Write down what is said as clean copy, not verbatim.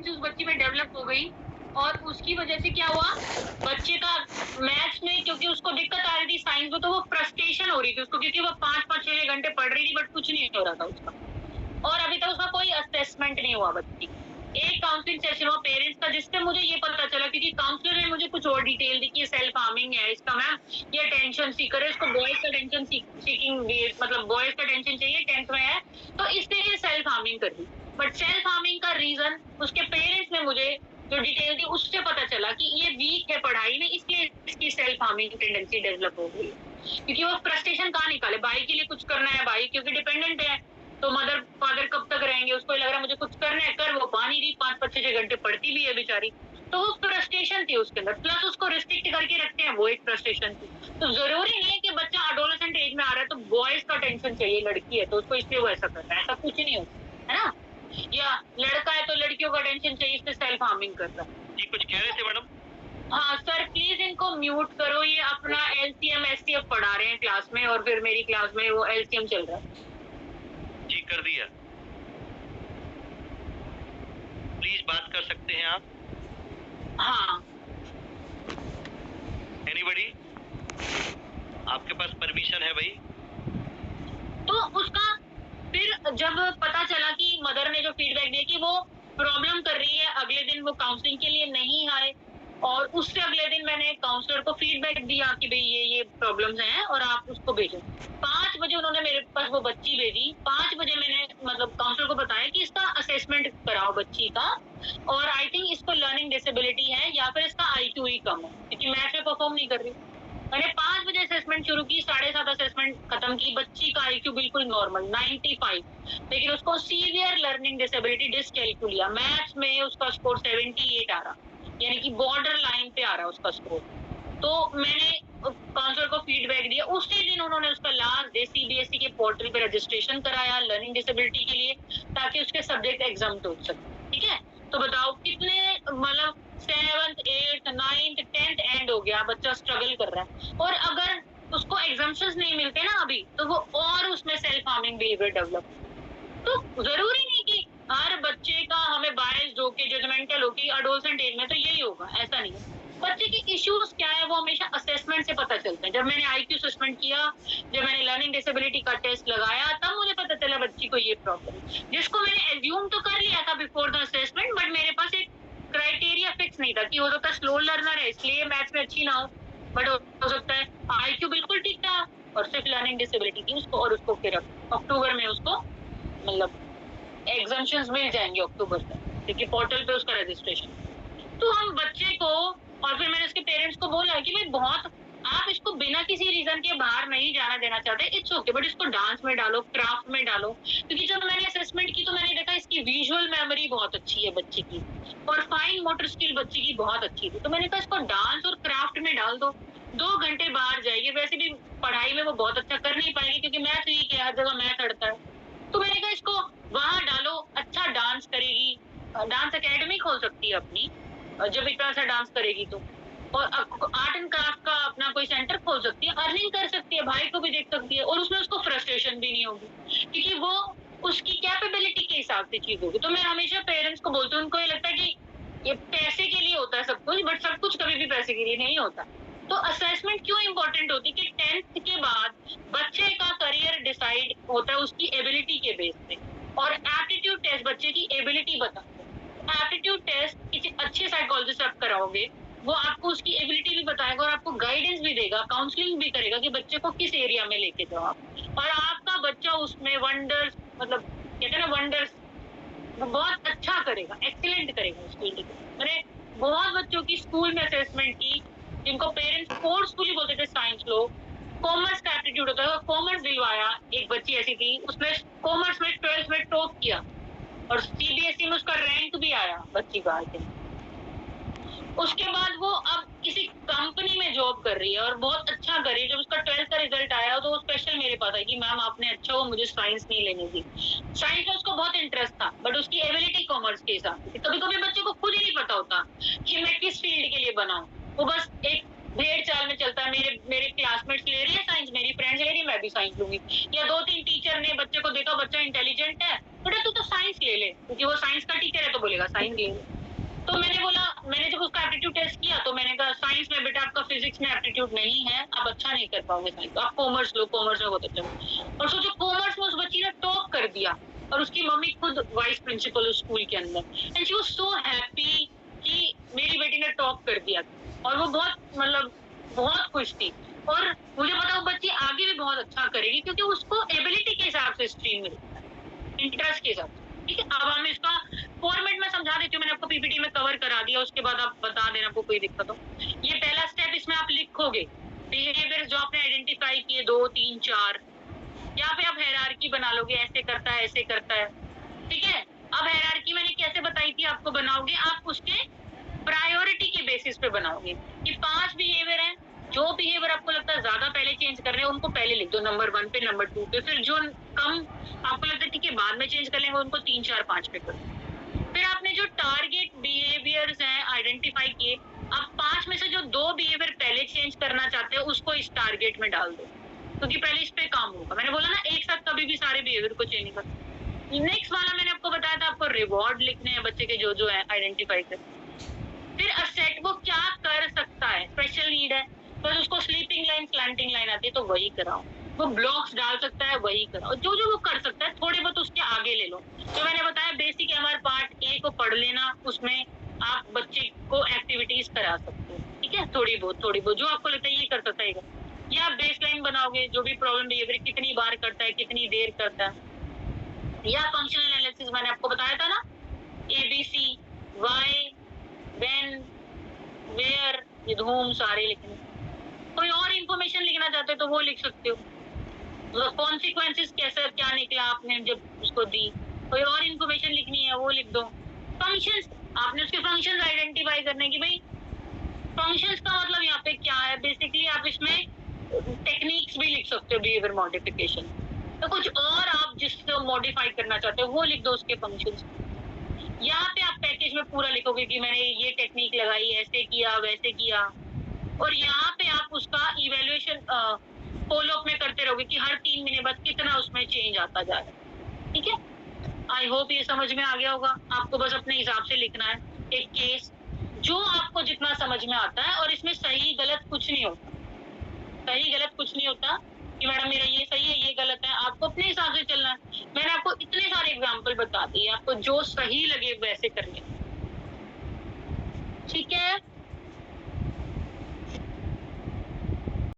Intelligence उस बच्ची में डेवलप हो गई और उसकी वजह से क्या हुआ, बच्चे का मैथ्स में क्योंकि उसको दिक्कत आ रही थी साइंस में, तो वो फ्रस्ट्रेशन हो रही थी उसको, क्योंकि वो 5-5 6 घंटे पढ़ रही थी बट कुछ नहीं हो रहा था उसका। और अभी तक उसका कोई असेसमेंट नहीं हुआ बच्ची। एक काउंसलिंग सेशन हुआ पेरेंट्स का, जिससे मुझे ये पता चला, क्योंकि काउंसलर ने मुझे कुछ और डिटेल दी कि ये सेल्फ हार्मिंग है इसका मैम, ये टेंशन सीकर है, इसको बॉयज का टेंशन सीकिंग, मतलब बॉयज का टेंशन चाहिए, 10th में है तो इसलिए ये सेल्फ हार्मिंग कर रही। बट सेल्फ हार्मिंग का रीजन उसके पेरेंट्स ने मुझे जो डिटेल दी उससे पता चला कि ये वीक है पढ़ाई में, इसलिए इसकी सेल्फ हार्मिंग टेंडेंसी डेवलप हो गई, क्योंकि वो फ्रस्ट्रेशन कहाँ निकाले, भाई के लिए कुछ करना है, भाई क्योंकि डिपेंडेंट है तो मदर फादर कब तक रहेंगे, उसको लग रहा है मुझे कुछ करना है, कर वो पा नहीं रही, 5-5 6 घंटे पढ़ती भी है बेचारी, तो वो फ्रस्ट्रेशन थी उसके अंदर, प्लस उसको रिस्ट्रिक्ट करके रखते हैं, वो एक फ्रस्ट्रेशन थी। तो जरूरी नहीं है कि बच्चा एडोलेसेंट एज में आ रहा है तो बॉयज का टेंशन चाहिए, लड़की है तो उसको इसलिए वो ऐसा करता है, ऐसा कुछ नहीं होता है ना, या लड़का है तो लड़कियों का टेंशन चाहिए इसलिए सेल्फ हार्मिंग कर रहा है। जी कुछ कह रहे थे मैडम? हाँ सर प्लीज इनको म्यूट करो, ये अपना LCM SCF पढ़ा रहे हैं क्लास में और फिर मेरी क्लास में वो LCM चल रहा है। जी कर दिया। प्लीज बात कर सकते हैं आप? हाँ। एनीबडी? आपके पास परमिशन है भाई? तो उसका फिर जब पता चला कि मदर ने जो फीडबैक दिया कि वो प्रॉब्लम कर रही है, अगले दिन वो काउंसलिंग के लिए नहीं आए, और उससे अगले दिन मैंने काउंसलर को फीडबैक दिया कि भाई ये प्रॉब्लम्स हैं और आप उसको भेजो। 5 बजे उन्होंने मेरे पास वो बच्ची भेजी, 5 बजे मैंने मतलब काउंसलर को बताया कि इसका असेसमेंट कराओ बच्ची का, और आई थिंक इसको लर्निंग डिसेबिलिटी है या फिर इसका IQ ही कम है, क्योंकि मैथ में परफॉर्म नहीं कर रही। मैंने 5 बजे असेसमेंट शुरू की, 7:30 असेसमेंट खत्म की, बच्ची का IQ बिल्कुल नॉर्मल 95, लेकिन उसको severe learning disability dyscalculia, maths में उसका स्कोर 78 आ रहा, यानी कि बॉर्डर लाइन पे आ रहा है उसका स्कोर। तो मैंने काउंसलर को फीडबैक दिया, उसी दिन उन्होंने उसका लास्ट डे CBSE के पोर्टल पे रजिस्ट्रेशन कराया लर्निंग डिसेबिलिटी के लिए, ताकि उसके सब्जेक्ट एग्जाम हो सके। ठीक है, तो बताओ कितने मतलब 7th 8th 9th 10th and हो गया, बच्चा स्ट्रगल कर रहा है, और अगर उसको एग्जाम्शंस नहीं मिलते ना अभी तो वो और उसमें सेल्फ हार्मिंग बिहेवियर डेवलप। तो जरूरी नहीं कि हर बच्चे का हमें बायस्ड होके जजमेंटल होके एडोलसेंट एज में तो यही होगा, ऐसा नहीं है। बच्चे के इश्यूज क्या है वो हमेशा असेसमेंट से पता चलते हैं। जब मैंने IQ असेसमेंट किया, जब मैंने लर्निंग डिसेबिलिटी का टेस्ट लगाया, तब मुझे पता चला बच्ची को ये प्रॉब्लम, जिसको मैंने एज्यूम तो कर लिया था बिफोर द असेसमेंट, बट मेरे पास एक क्राइटेरिया फिक्स नहीं था कि हो सकता है स्लो लर्नर है इसलिए मैथ्स में अच्छी ना हो, बट हो सकता है IQ बिल्कुल ठीक था और सिर्फ लर्निंग डिसेबिलिटी थी उसको, और उसको फिर अक्टूबर में उसको मतलब एग्जाम्शंस मिल जाएंगे अक्टूबर तक, क्योंकि पोर्टल पे उसका रजिस्ट्रेशन। तो हम बच्चे को, और फिर मैंने उसके पेरेंट्स को बोला कि भाई बहुत आप इसको बिना किसी रीजन के बाहर नहीं जाना देना चाहते, इट्स ओके, बट इसको डांस में डालो, क्राफ्ट में डालो, क्योंकि जब मैंने असेसमेंट की तो मैंने देखा इसकी विजुअल मेमोरी बहुत अच्छी है बच्ची की, और फाइन मोटर स्किल बच्ची की बहुत अच्छी थी, तो मैंने कहा इसको डांस और क्राफ्ट में डाल दो, 2 घंटे बाहर जाएगी, वैसे भी पढ़ाई में वो बहुत अच्छा कर नहीं पाएगी क्योंकि मैथ वीक है, हर जगह मैथ अड़ता है, तो मैंने कहा इसको वहां डालो, अच्छा डांस करेगी, डांस एकेडमी खोल सकती है अपनी, जब इतना सा डांस करेगी तो, और आर्ट एंड क्राफ्ट का अपना कोई सेंटर खोल सकती है, अर्निंग कर सकती है, भाई को भी देख सकती है, और उसमें उसको फ्रस्ट्रेशन भी नहीं होगी, क्योंकि वो उसकी कैपेबिलिटी के हिसाब से चीज होगी। तो मैं हमेशा पेरेंट्स को बोलती हूँ, उनको ये लगता है कि ये पैसे के लिए होता है सब कुछ, बट सब कुछ कभी भी पैसे के लिए नहीं होता। तो असेसमेंट क्यों इंपॉर्टेंट होती है कि 10th के बाद बच्चे का करियर डिसाइड होता है उसकी एबिलिटी के बेस पे, और एप्टीट्यूड टेस्ट बच्चे की एबिलिटी बताते हैं। एप्टीट्यूड टेस्ट किसी अच्छे साइकोलॉजिस्ट आप कराओगे, वो आपको उसकी एबिलिटी भी बताएगा और आपको गाइडेंस भी देगा, काउंसलिंग भी करेगा कि बच्चे को किस एरिया में लेके जाओ आप, और आपका बच्चा उसमें वंडर्स, मतलब कहते हैं ना वंडर्स, वो बहुत अच्छा करेगा, एक्सीलेंट करेगा उस फील्ड में। मैंने बहुत बच्चों की स्कूल में असेसमेंट की जिनको पेरेंट्स फोर्सफुली बोलते थे साइंस लो, कॉमर्स का एप्टीट्यूड होता है, कॉमर्स दिलवाया, एक बच्ची ऐसी थी उसने कॉमर्स में 12th में टॉप किया, और CBSE में उसका रैंक भी आया बच्ची का, आई थिंक। उसके बाद वो अब किसी कंपनी में जॉब कर रही है और बहुत अच्छा कर रही है। जब उसका 12th का रिजल्ट आया तो वो स्पेशल मेरे पास आई कि मैम आपने अच्छा हो, मुझे साइंस नहीं लेनी थी। साइंस में उसको बहुत इंटरेस्ट था, बट उसकी एबिलिटी कॉमर्स के हिसाब से। कभी कभी बच्चे को खुद ही नहीं पता होता कि मैं किस फील्ड के लिए बनाऊं, वो बस एक भेड़ चाल में चलता है, मेरे मेरे क्लासमेट्स ले रही है साइंस, मेरी फ्रेंड्स ले रही है, मैं भी साइंस लूंगी, या 2-3 टीचर ने बच्चे को देखा बच्चा इंटेलिजेंट है बेटा तू तो साइंस ले ले, क्योंकि वो साइंस का टीचर है तो बोलेगा साइंस ले ले। तो मैंने बोला, मैंने जब उसका एप्टीट्यूड टेस्ट किया तो मैंने कहा साइंस में बेटा आपका फिजिक्स में एप्टीट्यूड नहीं है, आप अच्छा नहीं कर पाओगे साइंस, आप कॉमर्स लो, कॉमर्स में बहुत अच्छा। और सोचो कॉमर्स में उस बच्ची ने टॉप कर दिया, और उसकी मम्मी खुद वाइस प्रिंसिपल उस स्कूल के अंदर, and she was so happy कि मेरी बेटी ने टॉप कर दिया, और वो बहुत मतलब बहुत खुश थी। और मुझे पता वो बच्ची आगे भी बहुत अच्छा करेगी, क्योंकि उसको एबिलिटी के हिसाब से स्ट्रीम मिलता है, इंटरेस्ट के हिसाब से। ठीक है, अब हम इसका फॉर्मेट में समझा देती हूँ, मैंने आपको पीपीटी में कवर करा दिया, उसके बाद आप बता देना आपको कोई दिक्कत हो। ये पहला स्टेप, इसमें आप लिखोगे बिहेवियर जो आपने आइडेंटिफाई किए 2 3 4, यहाँ पे आप हायरार्की बना लोगे, ऐसे करता है ऐसे करता है। ठीक है, अब हायरार्की मैंने कैसे बताई थी आपको, बनाओगे आप उसके प्रायोरिटी के बेसिस पे बनाओगे कि 5 बिहेवियर हैं, जो बिहेवियर आपको लगता है ज्यादा पहले चेंज कर रहे हैं उनको पहले लिख दो नंबर 1 पे, नंबर 2 पे, फिर जो कम आपको लगता है ठीक है बाद में चेंज कर लेंगे उनको 3 4 5 पे करो। फिर आपने जो टारगेट बिहेवियर्स हैं आइडेंटिफाई किए, आप 5 में से जो 2 बिहेवियर पहले चेंज करना चाहते हो उसको इस टारगेट में डाल दो, क्योंकि पहले इस पे काम होगा। मैंने बोला ना एक साथ कभी भी सारे बिहेवियर को चेंज कर। नेक्स्ट वाला मैंने आपको बताया था, आपको रिवॉर्ड लिखने हैं बच्चे के जो है आइडेंटिफाई कर। फिर असेट वो क्या कर सकता है, स्पेशल नीड है बस उसको स्लीपिंग लाइन स्लैंटिंग लाइन आती है तो वही कराओ, वो ब्लॉक्स डाल सकता है वही कराओ, जो जो वो कर सकता है थोड़े बहुत उसके आगे ले लो। तो मैंने बताया बेसिक एमआर पार्ट ए को पढ़ लेना, उसमें आप बच्चे को एक्टिविटीज करा सकते हो। ठीक है, थोड़ी बहुत जो आपको लगता है ये कर सकता है। या आप बेस लाइन बनाओगे, जो भी प्रॉब्लम बिहेवियर कितनी बार करता है, कितनी देर करता है। या फंक्शनल एनालिसिस मैंने आपको बताया था ना, ABC, why, when, where, with whom सारे लिखने। कोई और इन्फॉर्मेशन लिखना चाहते हो तो वो लिख सकते हो, कॉन्सिक्वेंसेस कैसे क्या निकला आपने जब उसको दी, कोई और इन्फॉर्मेशन लिखनी है वो लिख दो। फंक्शंस, आपने उसके फंक्शंस आइडेंटिफाई करने की, भाई फंक्शंस का मतलब यहाँ पे क्या है, बेसिकली आप इसमें टेक्निक्स भी लिख सकते हो बिहेवियर मॉडिफिकेशन, तो कुछ और आप जिसको मॉडिफाई करना चाहते हो वो लिख दो उसके फंक्शंस। यहाँ पे आप पैकेज में पूरा लिखोगे कि मैंने ये टेक्निक लगाई, ऐसे किया वैसे किया, और यहाँ पे आप उसका इवेल्युएशन फॉलो अप में करते रहोगे कि हर 3 महीने बाद कितना उसमें चेंज आता जा रहा है। ठीक है, आई होप ये समझ में आ गया होगा। आपको बस अपने हिसाब से लिखना है एक केस, जो आपको जितना समझ में आता है, और इसमें सही गलत कुछ नहीं होता, सही गलत कुछ नहीं होता कि मैडम मेरा ये सही है ये गलत है, आपको अपने हिसाब से चलना है। मैंने आपको इतने सारे एग्जाम्पल बता दिए, आपको जो सही लगे वैसे करने। ठीक है।